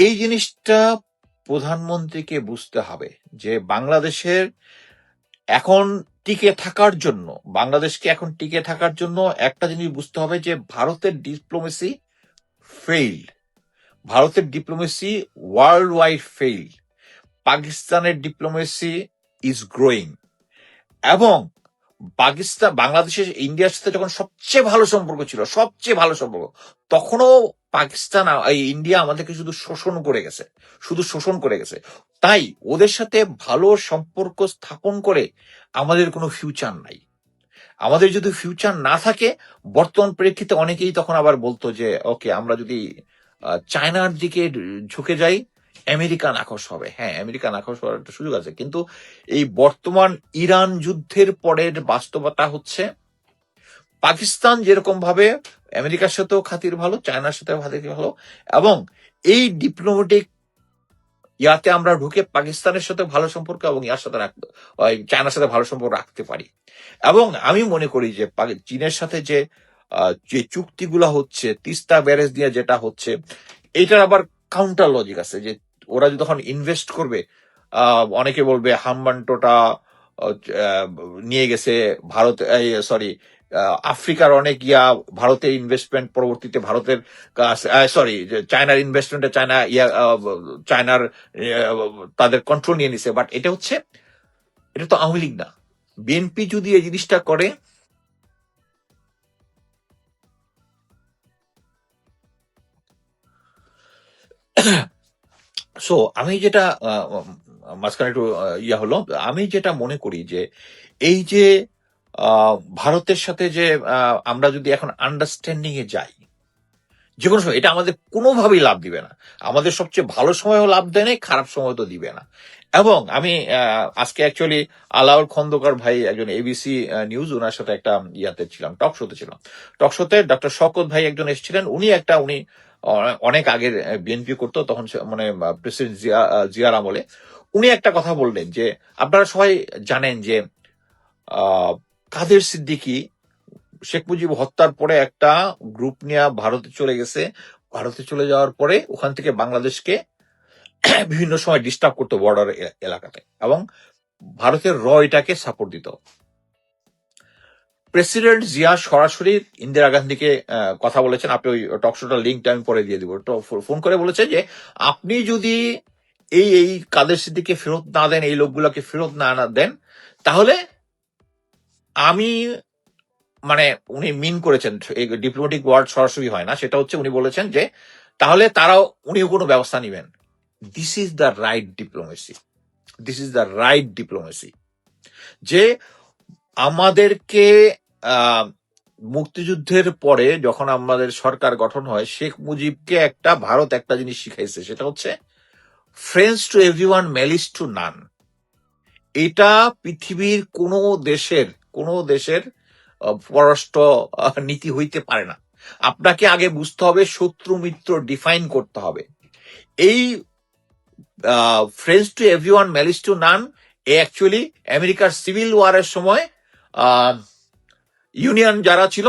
এই জিনিসটা প্রধানমন্ত্রীকে বুঝতে হবে যে বাংলাদেশের এখন টিকে থাকার জন্য, বাংলাদেশকে এখন টিকে থাকার জন্য একটা জিনিস বুঝতে হবে যে ভারতের ডিপ্লোমেসি ফেইল্ড, ভারতের ডিপ্লোমেসি ওয়ার্ল্ড ওয়াইড ফেইল্ড, পাকিস্তানের ডিপ্লোমেসি ইজ গ্রোয়িং। এবং বাংলাদেশের ইন্ডিয়ার সাথে যখন সবচেয়ে ভালো সম্পর্ক ছিল, সবচেয়ে ভালো সম্পর্ক, তখনও পাকিস্তান এই ইন্ডিয়া আমাদেরকে শুধু শোষণ করে গেছে, শুধু শোষণ করে গেছে। তাই ওদের সাথে ভালো সম্পর্ক স্থাপন করে আমাদের কোনো ফিউচার নাই। আমাদের যদি ফিউচার না থাকে, বর্তমান প্রেক্ষিতে অনেকেই তখন আবার বলতো যে ওকে, আমরা যদি চায়নার দিকে ঝুঁকে যাই, আমেরিকা নাখোশ হবে। হ্যাঁ, আমেরিকা নাখোশ হওয়ার একটা সুযোগ আছে, কিন্তু এই বর্তমান ইরান যুদ্ধের পরের বাস্তবতা হচ্ছে পাকিস্তান যেরকম ভাবে আমেরিকার সাথেও খাতির ভালো, চায়নার সাথেও খাতির ভালো, এবং এই ডিপ্লোমেটিক ইয়াতে আমরা ঢুকে পাকিস্তানের সাথে ভালো সম্পর্ক এবং ইয়ার সাথে চায়নার সাথে ভালো সম্পর্ক রাখতে পারি। এবং আমি মনে করি যে চীনের সাথে যে যে চুক্তিগুলো হচ্ছে, তিস্তা ব্যারেজ দিয়ে যেটা হচ্ছে, এইটার আবার কাউন্টার লজিক আছে যে ওরা যখন ইনভেস্ট করবে, অনেকে বলবে হাম্বানটোটা নিয়ে গেছে ভারত, সরি, আফ্রিকার অনেক ভারতের ইনভেস্টমেন্ট পরবর্তীতে ভারতের, সরি, চায়নার ইনভেস্টমেন্টে চায়নার তাদের কন্ট্রোল নিয়ে নিছে। বাট এটা হচ্ছে, এটা তো আওয়ামী লীগ না। বিএনপি যদি এই জিনিসটা করে, সো আমি যেটা মাঝখানে একটু হলো, আমি যেটা মনে করি যে এই যে ভারতের সাথে যে আমরা যদি এখন আন্ডারস্ট্যান্ডিং এ যাই, যে কোনো সময়, এটা আমাদের কোনোভাবেই লাভ দিবে না। আমাদের সবচেয়ে ভালো সময়ও লাভ দেয় নাই, খারাপ সময় তো দিবে না। এবং আমি আজকে অ্যাকচুয়ালি আলাউল খন্দকার ভাই, একজন এবিসি নিউজ, ওনার সাথে একটা ইয়াতে ছিলাম, টক শোতে ছিলাম। টক শোতে ডক্টর শওকত ভাই একজন এসেছিলেন। উনি অনেক আগের বিএনপি করতো তখন, মানে প্রেসিডেন্ট জিয়ার আমলে। উনি একটা কথা বললেন যে আপনারা সবাই জানেন যে কাদের সিদ্দিকী শেখ মুজিব হত্যার পরে একটা গ্রুপ নিয়ে ভারতে চলে গেছে। ভারতে চলে যাওয়ার পরে ওখান থেকে বাংলাদেশকে বিভিন্ন সময় ডিস্টার্ব করতো বর্ডার এলাকাতে, এবং ভারতের এটাকে সাপোর্ট দিত। প্রেসিডেন্ট জিয়া সরাসরি ইন্দিরা গান্ধীকে কথা বলেছেন। আপনি ওই টকশোটার লিঙ্কটা আমি পরে দিয়ে দিব। ফোন করে বলেছেন যে আপনি যদি এই কাদের সিদ্দিককে ফেরত না দেন, এই লোকগুলোকে ফেরত না দেন, তাহলে আমি, মানে উনি মিন করেছেন, এই ডিপ্লোমেটিক ওয়ার্ড সরাসরি হয় না, সেটা হচ্ছে উনি বলেছেন যে তাহলে তারাও, উনিও কোনো ব্যবস্থা নিবেন। This is the right diplomacy, this is the right diplomacy. যে আমাদেরকে মুক্তিযুদ্ধের পরে যখন আমাদের সরকার গঠন হয়, শেখ মুজিবকে ভারত একটা জিনিস শিখাইছে, সেটা হচ্ছে friends to everyone, malice two নান। এটা পৃথিবীর কোনো দেশের পররাষ্ট্র নীতি হইতে পারে না। আপনাকে আগে বুঝতে হবে, শত্রু মিত্র ডিফাইন করতে হবে। এই friends to everyone, malice two naan, actually আমেরিকার সিভিল ওয়ারের সময় ইউনিয়ন যারা ছিল,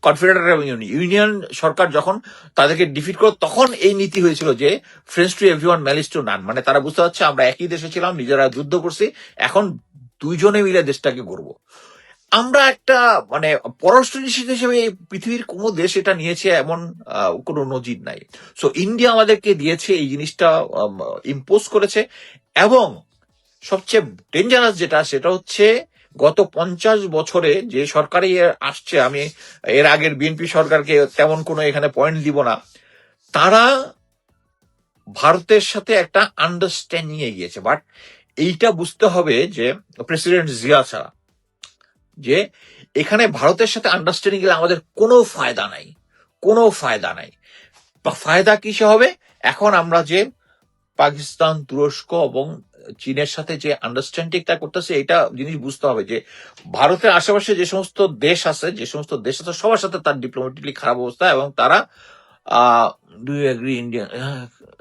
কনফেডারেট এবং ইউনিয়ন সরকার যখন তাদেরকে ডিফিট করো, তখন এই নীতি হয়েছিল যে friends to everyone, malice two নান। মানে তারা বুঝতে পারছে আমরা একই দেশে ছিলাম, নিজেরা যুদ্ধ করছি, এখন দুইজনে মিলে দেশটাকে গড়বো। আমরা একটা, মানে পররাষ্ট্র নীতি হিসেবে পৃথিবীর কোন দেশ এটা নিয়েছে এমন কোনো নজির নাই। সো ইন্ডিয়া আমাদেরকে দিয়েছে, এই জিনিসটা ইম্পোজ করেছে। এবং সবচেয়ে ডেঞ্জারাস যেটা, সেটা হচ্ছে গত 50 বছরে যে সরকারই আসছে, আমি এর আগের বিএনপি সরকারকে তেমন কোনো এখানে পয়েন্ট দিব না, তারা ভারতের সাথে একটা আন্ডারস্ট্যান্ডিং এ গিয়েছে। বাট এইটা বুঝতে হবে যে প্রেসিডেন্ট জিয়া ছাড়া, যে এখানে ভারতের সাথে আন্ডারস্ট্যান্ডিং গেলে আমাদের কোনো ফায়দা নাই, কোনো ফায়দা নাই। ফায়দা কিসে হবে? এখন আমরা যে পাকিস্তান, তুরস্ক এবং চীনের সাথে যে আন্ডারস্ট্যান্ডিংটা করতেছে, এটা জিনিস বুঝতে হবে যে ভারতের আশেপাশে যে সমস্ত দেশ আছে, সবার সাথে তার ডিপ্লোমেটিকলি খারাপ অবস্থা, এবং তারা ডু ইউ এগ্রি ইন্ডিয়া,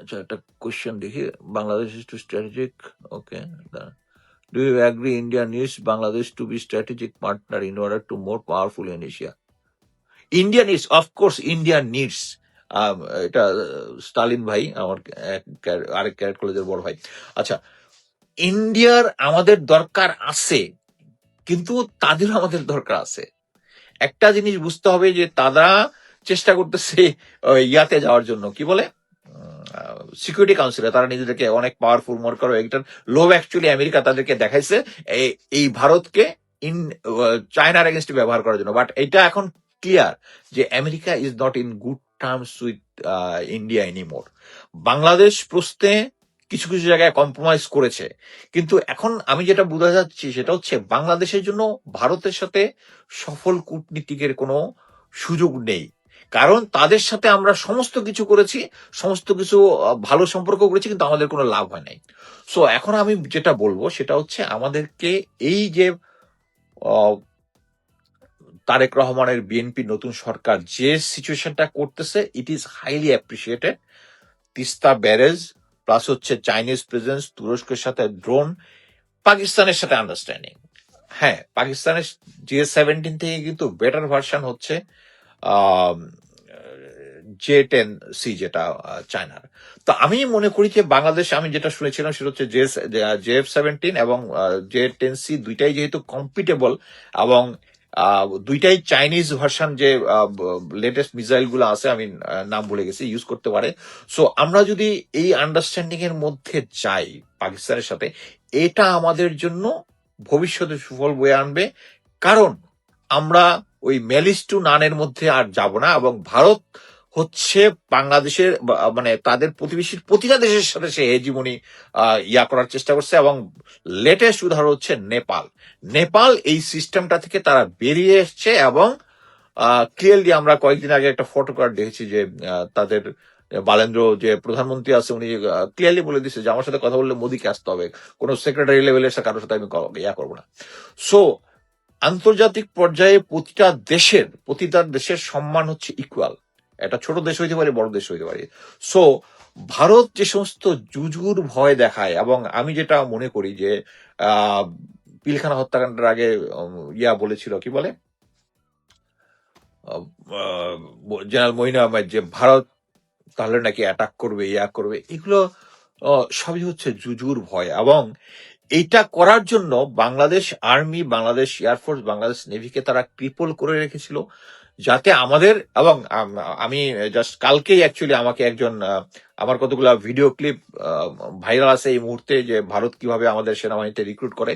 আচ্ছা একটা কোয়েশ্চেন দেখি, Bangladesh is too strategic, okay, do you agree India needs Bangladesh to be strategic partner in order to more powerful in Asia? India needs, of course, India needs. আম, এটা Stalin ভাই আমার আরেক carat কলেজের বড় ভাই। আচ্ছা, ইন্ডিয়ার আমাদের দরকার আছে, কিন্তু তাদেরও আমাদের দরকার আছে। একটা জিনিস বুঝতে হবে যে তারা চেষ্টা করতেছে ইয়াতে যাওয়ার জন্য, কি বলে, সিকিউরিটি কাউন্সিলে তারা নিজেদেরকে অনেক পাওয়ারফুল মনে করে। একটার লোভ অ্যাকচুয়ালি আমেরিকা তাদেরকে দেখাইছে এই ভারতকে ইন চায়নার এগেনস্টে ব্যবহার করার জন্য। বাট এটা এখন ক্লিয়ার যে America is not in good terms with India anymore. Bangladesh প্রশ্নে কিছু কিছু জায়গায় কম্প্রোমাইজ করেছে, কিন্তু এখন আমি যেটা বোঝা যাচ্ছি সেটা হচ্ছে বাংলাদেশের জন্য ভারতের সাথে সফল কূটনীতিকের কোনো সুযোগ নেই। কারণ তাদের সাথে আমরা সমস্ত কিছু করেছি, সমস্ত কিছু ভালো সম্পর্ক করেছি, কিন্তু আমাদের কোনো লাভ হয় নাই। সো এখন আমি যেটা বলবো সেটা হচ্ছে আমাদেরকে এই যে আহ, তারেক রহমানের বিএনপি নতুন সরকার যে সিচুয়েশনটা করতেছে, it is highly appreciated. Teesta barrage plus হচ্ছে চাইনিজ প্রেজেন্স, তুরস্কের সাথে ড্রোন, পাকিস্তানের সাথে আন্ডারস্ট্যান্ডিং। হ্যাঁ, পাকিস্তানের J-17 থেকে কিন্তু বেটার ভার্সন হচ্ছে J-10C, যেটা চায়নার। তো আমি মনে করি যে বাংলাদেশ, আমি যেটা শুনেছিলাম সেটা হচ্ছে JF-17 এবং J-10C দুইটাই যেহেতু কম্পিটেবল, এবং দুইটাই চাইনিজ ভার্সন, যে লেটেস্ট মিসাইল গুলো আছে, আমি নাম ভুলে গেছি, ইউজ করতে পারে। সো আমরা যদি এই আন্ডারস্ট্যান্ডিং এর মধ্যে যাই পাকিস্তানের সাথে, এটা আমাদের জন্য ভবিষ্যতে সুফল বয়ে আনবে। কারণ আমরা ওই ম্যালিস টু নানের মধ্যে আর যাব না, এবং ভারত হচ্ছে বাংলাদেশের মানে তাদের প্রতিবেশীর প্রতিটা দেশের সাথে সে হেজিমনি ইয়া করার চেষ্টা করছে। এবং লেটেস্ট উদাহরণ হচ্ছে নেপাল। নেপাল এই সিস্টেমটা থেকে তারা বেরিয়ে এসছে, এবং ক্লিয়ারলি আমরা কয়েকদিন আগে একটা ফটো কার্ড দেখেছি যে তাদের বালেন্দ্র যে প্রধানমন্ত্রী আছে, উনি ক্লিয়ারলি বলে দিচ্ছে যে আমার সাথে কথা বললে মোদীকে আসতে হবে, কোনো সেক্রেটারি লেভেলের কারোর সাথে আমি ইয়া করবো না। সো আন্তর্জাতিক পর্যায়ে প্রতিটা দেশের সম্মান হচ্ছে ইকুয়াল। একটা ছোট দেশ হইতে পারে, বড় দেশ হইতে পারে। সো ভারত যে সমস্ত জুজুর ভয় দেখায়, এবং আমি যেটা মনে করি যে আহ পিলখানা হত্যাকাণ্ডের আগে ইয়া বলেছিল, কি বলে, জেনারেল মঈন আহমেদ, যে ভারত তাহলে নাকি অ্যাটাক করবে, ইয়া করবে, এগুলো সবই হচ্ছে জুজুর ভয়। এবং এইটা করার জন্য বাংলাদেশ আর্মি, বাংলাদেশ এয়ারফোর্স, বাংলাদেশ নেভিকে তারা ক্রিপল করে রেখেছিল, যাতে আমাদের, এবং আমি জাস্ট কালকেই অ্যাকচুয়ালি আমাকে একজন আমার কতগুলো ভিডিও ক্লিপ ভাইরাল আছে এই মুহূর্তে, যে ভারত কিভাবে আমাদের সেনাবাহিনীতে রিক্রুট করে।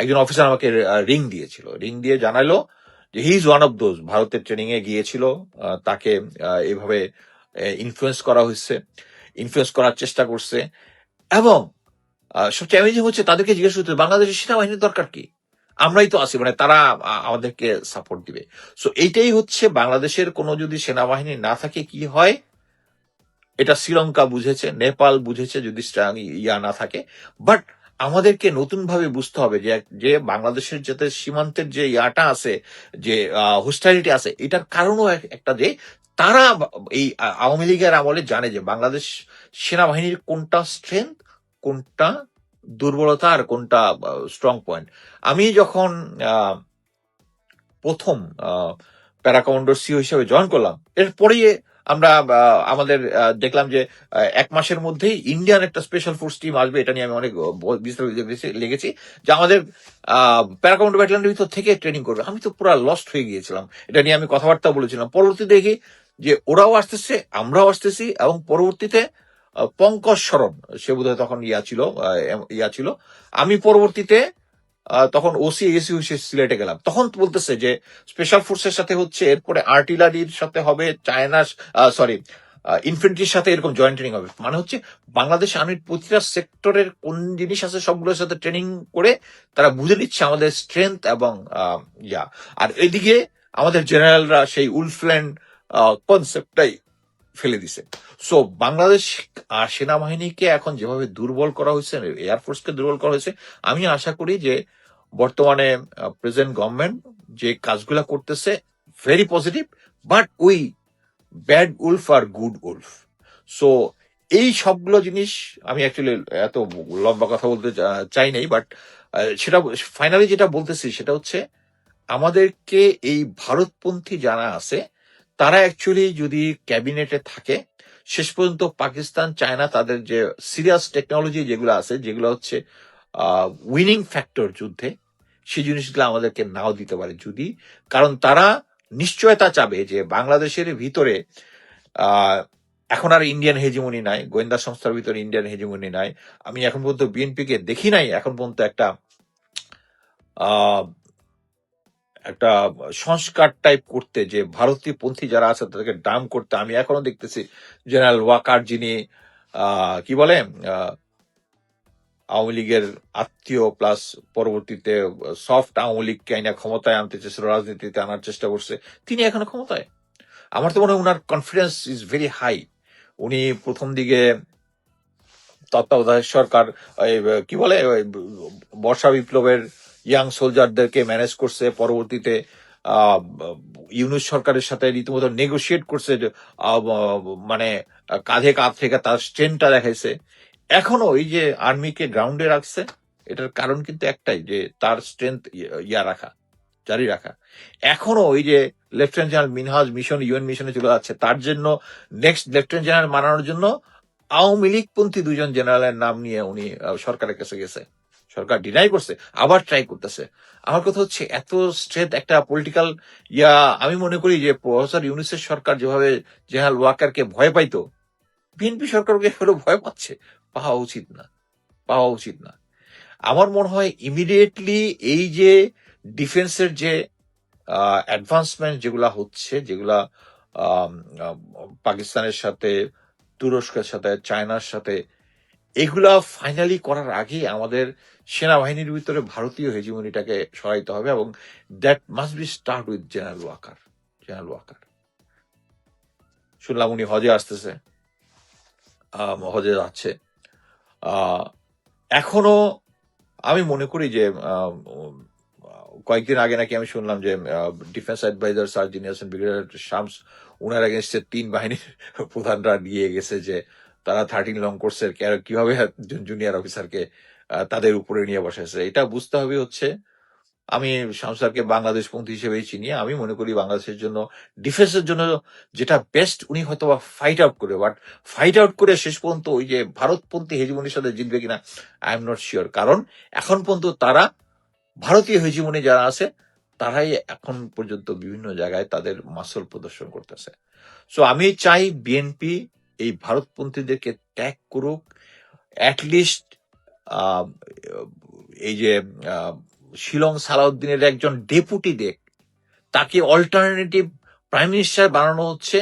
একজন অফিসার আমাকে রিং দিয়েছিল, রিং দিয়ে জানালো যে he is one of those, ভারতের ট্রেনিং এ গিয়েছিল, তাকে এইভাবে ইনফ্লুয়েন্স করা হয়েছে, ইনফ্লুয়েন্স করার চেষ্টা করছে। এবং সবচেয়ে অ্যামেজিং হচ্ছে তাদেরকে জিজ্ঞেস করতে বাংলাদেশের সেনাবাহিনীর দরকার কি, আমরাই তো আছি, মানে তারা আমাদেরকে সাপোর্ট দিবে। সো এইটাই হচ্ছে বাংলাদেশের কোনো যদি সেনাবাহিনী না থাকে কি হয়, এটা শ্রীলঙ্কা বুঝেছে, নেপাল বুঝেছে যদি স্ট্রং ইয়া না থাকে। বাট আমাদেরকে নতুন ভাবে বুঝতে হবে যে যে বাংলাদেশের যাতে সীমান্তের যে ইয়াটা আছে, যে হোস্টাইলিটি আছে, এটার কারণও একটা যে তারা এই আওয়ামী লীগের আমলে জানে যে বাংলাদেশ সেনাবাহিনীর কোনটা স্ট্রেংথ, কোনটা দুর্বলতা, আর কোনটা স্ট্রং পয়েন্ট। আমি যখন প্রথম প্যারা কমান্ডো সিও হিসেবে জয়েন করলাম, এরপরেই আমরা আমাদের দেখলাম যে 1 মাসের মধ্যেই ইন্ডিয়ান একটা স্পেশাল ফোর্স টিম আসবে। এটা নিয়ে আমি অনেক বিস্তারিত লেগেছি যে আমাদের প্যারা কমান্ডো ব্যাটালিয়নের ভিতর থেকে ট্রেনিং করবে। আমি তো পুরো লস্ট হয়ে গিয়েছিলাম, এটা নিয়ে আমি কথাবার্তা বলেছিলাম। পরবর্তী দেখি যে ওরাও আসতেছে, আমরাও আসতেছি, এবং পরবর্তীতে পঙ্কজ শরণ, সে বোধহয় তখন ইয়া ছিল। আমি পরবর্তীতে তখন ওসি এসি সিলেটে গেলাম, তখন বলতেছে যে স্পেশাল ফোর্সের সাথে হচ্ছে, এরপরে আর্টিলারির সাথে হবে, চায়না সরি ইনফেন্ট্রির সাথে এরকম জয়েন্ট ট্রেনিং হবে। মানে হচ্ছে বাংলাদেশ আর্মির প্রতিটা সেক্টরের কোন জিনিস আছে সবগুলোর সাথে ট্রেনিং করে তারা বুঝে নিচ্ছে আমাদের স্ট্রেংথ এবং ইয়া। আর এদিকে আমাদের জেনারেলরা সেই উলফল্যান্ড কনসেপ্টটাই ফেলে দিছে। সো বাংলাদেশ সেনাবাহিনীকে এখন যেভাবে দুর্বল করা হয়েছে, এয়ারফোর্সকে দুর্বল করা হয়েছে, আমি আশা করি যে বর্তমানে প্রেজেন্ট গভর্নমেন্ট যে কাজগুলা করতেছে very positive, but we bad wolf আর গুড উলফ। সো এই সবগুলো জিনিস আমি অ্যাকচুয়ালি এত লম্বা কথা বলতে চাই নাই, বাট সেটা ফাইনালি যেটা বলতেছি সেটা হচ্ছে আমাদেরকে এই ভারতপন্থী যারা আছে তারা অ্যাকচুয়ালি যদি ক্যাবিনেটে থাকে, শেষ পর্যন্ত পাকিস্তান চায় না তাদের যে সিরিয়াস টেকনোলজি যেগুলো আছে, যেগুলো হচ্ছে উইনিং ফ্যাক্টর যুদ্ধে, সেই জিনিসগুলো আমাদেরকে নাও দিতে পারে যদি, কারণ তারা নিশ্চয়তা চাবে যে বাংলাদেশের ভিতরে আহ এখন আর ইন্ডিয়ান হেজিমনি নাই, গোয়েন্দা সংস্থার ভিতরে ইন্ডিয়ান হেজিমনি নাই। আমি এখন পর্যন্ত বিএনপি কে দেখি নাই এখন পর্যন্ত একটা আহ একটা সংস্কার টাইপ করতে, যে ভারতীয় পন্থী যারা আছে তাদেরকে ডাম করতে। আমি এখনো দেখতেছি জেনারেল ওয়াকার, যিনি কি বলে আওয়ামী লীগের আত্মীয় প্লাস পরবর্তীতে সফট আওয়ামী লীগকে আইনা ক্ষমতায় আনতে চেয়েছিল, রাজনীতিতে আনার চেষ্টা করছে, তিনি এখনো ক্ষমতায়। আমার তো মনে হয় উনার কনফিডেন্স ইজ ভেরি হাই। উনি প্রথম দিকে তত্ত্বাবধায়ক সরকার কি বলে বর্ষা বিপ্লবের ইয়াং সোলজারদেরকে ম্যানেজ করছে, পরবর্তীতে ইউনুস সরকারের সাথে রীতিমতো নেগোশিয়েট করছে, মানে কাঁধে কাঁধ থেকে তার স্ট্রেংথটা দেখাইছে। এখনো এই যে আর্মিকে গ্রাউন্ডে রাখছে, এটার কারণ কিন্তু একটাই, যে তার স্ট্রেংথ রাখা, জারি রাখা। এখনো ওই যে lieutenant general Minhaj mission, UN মিশনে চলে যাচ্ছে, তার জন্য নেক্সট লেফটেন্যান্ট জেনারেল বানানোর জন্য আওয়ামী লীগপন্থী 2জন জেনারেলের নাম নিয়ে উনি সরকারের কাছে গেছে, সরকার ডিনাই করছে, আবার ট্রাই করতেছে। আমার কথা হচ্ছে এত স্ট্রেংথ একটা পলিটিক্যাল আমি মনে করি যে প্রফেসর ইউনূসের সরকার যেভাবে জেনারেল ওয়াকারকে ভয় পাইতো, বিএনপি সরকারকে হলো ভয় পাচ্ছে। পাওয়া উচিত না, পাওয়া উচিত না। আমার মনে হয় ইমিডিয়েটলি এই যে ডিফেন্সের যে অ্যাডভান্সমেন্ট যেগুলা হচ্ছে, যেগুলা আম, আম, পাকিস্তানের সাথে, তুরস্কের সাথে, চায়নার সাথে, এগুলা ফাইনালি করার আগে আমাদের সেনাবাহিনীর ভিতরে ভারতীয় হেজিমনিটাকে সরাইতে হবে, এবং that must be start with general Waker. General Waker শুনলাম উনি হজে আসতেছে, হজে যাচ্ছে। আহ, এখনো আমি মনে করি যে কয়েকদিন আগে নাকি আমি শুনলাম যে ডিফেন্স অ্যাডভাইজার স্যার যিনি আছেন ব্রিগেডিয়ার শামস, উনার এগেনস্টে 3 বাহিনীর প্রধানরা নিয়ে গেছে যে তারা 13 লং কোর্সের কিভাবে একজন জুনিয়র অফিসারকে তাদের উপরে নিয়ে বসেছে। এটা বুঝতে হবে হচ্ছে, আমি শামস স্যারকে বাংলাদেশ পন্থী হিসেবেই চিনি। আমি মনে করি বাংলাদেশের জন্য, ডিফেন্সের জন্য যেটা বেস্ট উনি হয়তো বা ফাইট আউট করে, বাট ফাইট আউট করে শেষ পর্যন্ত ওই যে ভারতপন্থী হেজিমনির সাথে জিতবে কিনা আই এম নট শিওর, কারণ এখন পর্যন্ত তারা ভারতীয় হেজিমনি যারা আছে তারাই এখন পর্যন্ত বিভিন্ন জায়গায় তাদের মাসল প্রদর্শন করতেছে। সো আমি চাই বিএনপি এই ভারতপন্থীদেরকে ত্যাগ করুক, অ্যাটলিস্ট এই যে শিলং সালাউদ্দিনের একজন ডেপুটি দেখ, তাকে অল্টারনেটিভ প্রাইম মিনিস্টার বানানো হচ্ছে।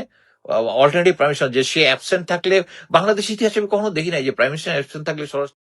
অল্টারনেটিভ প্রাইম মিনিস্টার, যে সে অ্যাবসেন্ট থাকলে, বাংলাদেশ ইতিহাসে আমি কখনো দেখি নাই যে প্রাইম মিনিস্টার অ্যাবসেন্ট থাকলে